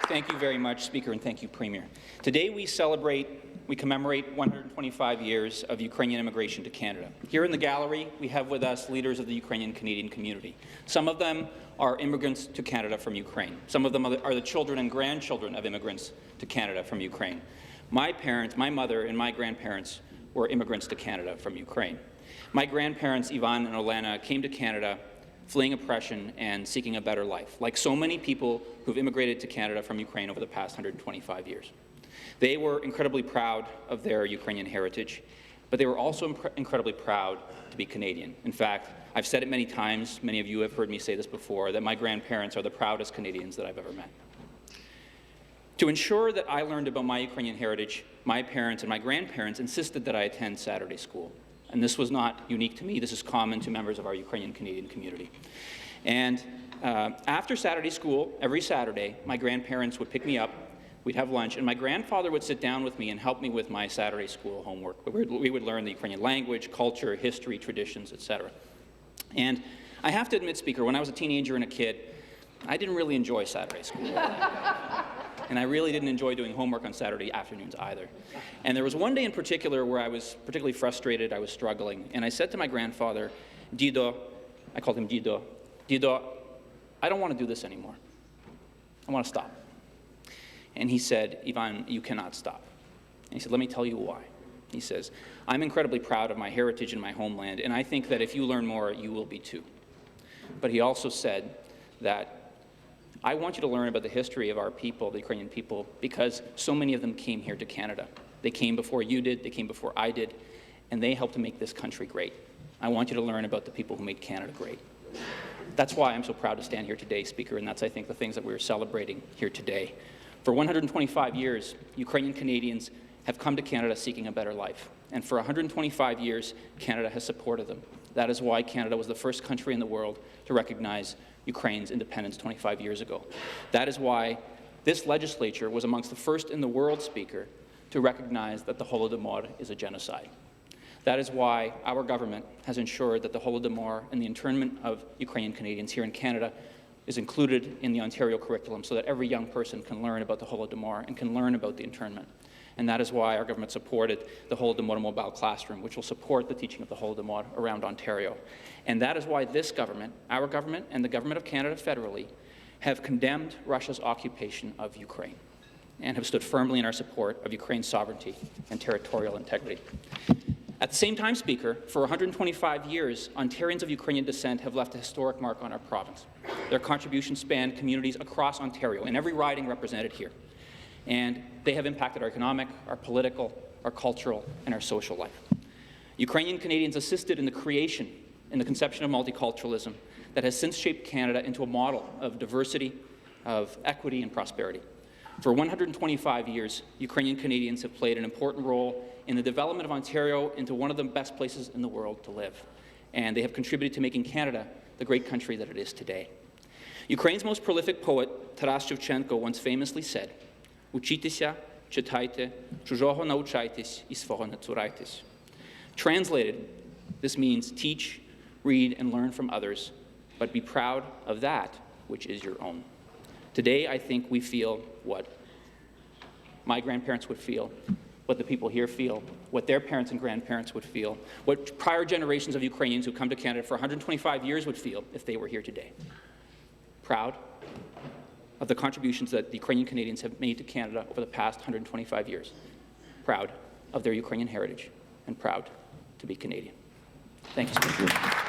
Thank you very much, Speaker, and thank you, Premier. Today we commemorate 125 years of Ukrainian immigration to Canada. Here in the gallery, we have with us leaders of the Ukrainian-Canadian community. Some of them are immigrants to Canada from Ukraine. Some of them are the children and grandchildren of immigrants to Canada from Ukraine. My parents, my mother, and my grandparents were immigrants to Canada from Ukraine. My grandparents, Yvan and Olena, came to Canada fleeing oppression and seeking a better life, like so many people who've immigrated to Canada from Ukraine over the past 125 years. They were incredibly proud of their Ukrainian heritage, but they were also incredibly proud to be Canadian. In fact, I've said it many times, many of you have heard me say this before, that my grandparents are the proudest Canadians that I've ever met. To ensure that I learned about my Ukrainian heritage, my parents and my grandparents insisted that I attend Saturday school. And this was not unique to me. This is common to members of our Ukrainian-Canadian community. And after Saturday school, every Saturday, my grandparents would pick me up, we'd have lunch, and my grandfather would sit down with me and help me with my Saturday school homework. We would learn the Ukrainian language, culture, history, traditions, etc. And I have to admit, Speaker, when I was a teenager and a kid, I didn't really enjoy Saturday school. And I really didn't enjoy doing homework on Saturday afternoons either. And there was one day in particular where I was particularly frustrated, I was struggling, and I said to my grandfather, Dido, I called him Dido, Dido, I don't want to do this anymore. I want to stop. And he said, Yvan, you cannot stop. And he said, let me tell you why. He says, I'm incredibly proud of my heritage and my homeland, and I think that if you learn more, you will be too. But he also said that I want you to learn about the history of our people, the Ukrainian people, because so many of them came here to Canada. They came before you did, they came before I did, and they helped to make this country great. I want you to learn about the people who made Canada great. That's why I'm so proud to stand here today, Speaker, and that's, I think, the things that we're celebrating here today. For 125 years, Ukrainian Canadians have come to Canada seeking a better life. And for 125 years, Canada has supported them. That is why Canada was the first country in the world to recognize Ukraine's independence 25 years ago. That is why this legislature was amongst the first in the world, Speaker, to recognize that the Holodomor is a genocide. That is why our government has ensured that the Holodomor and the internment of Ukrainian Canadians here in Canada is included in the Ontario curriculum so that every young person can learn about the Holodomor and can learn about the internment. And that is why our government supported the Holodomor Mobile Classroom, which will support the teaching of the Holodomor around Ontario. And that is why this government, our government, and the government of Canada federally have condemned Russia's occupation of Ukraine and have stood firmly in our support of Ukraine's sovereignty and territorial integrity. At the same time, Speaker, for 125 years, Ontarians of Ukrainian descent have left a historic mark on our province. Their contributions span communities across Ontario, in every riding represented here. And they have impacted our economic, our political, our cultural, and our social life. Ukrainian Canadians assisted in the creation and the conception of multiculturalism that has since shaped Canada into a model of diversity, of equity, and prosperity. For 125 years, Ukrainian Canadians have played an important role in the development of Ontario into one of the best places in the world to live. And they have contributed to making Canada the great country that it is today. Ukraine's most prolific poet, Taras Shevchenko, once famously said, «Учітеся, читайте, чужого научайтесь і свого не цурайтесь». Translated, this means teach, read, and learn from others, but be proud of that which is your own. Today, I think we feel what my grandparents would feel, what the people here feel, what their parents and grandparents would feel, what prior generations of Ukrainians who come to Canada for 125 years would feel if they were here today. Proud of the contributions that the Ukrainian Canadians have made to Canada over the past 125 years. Proud of their Ukrainian heritage and proud to be Canadian. Thank you, Speaker.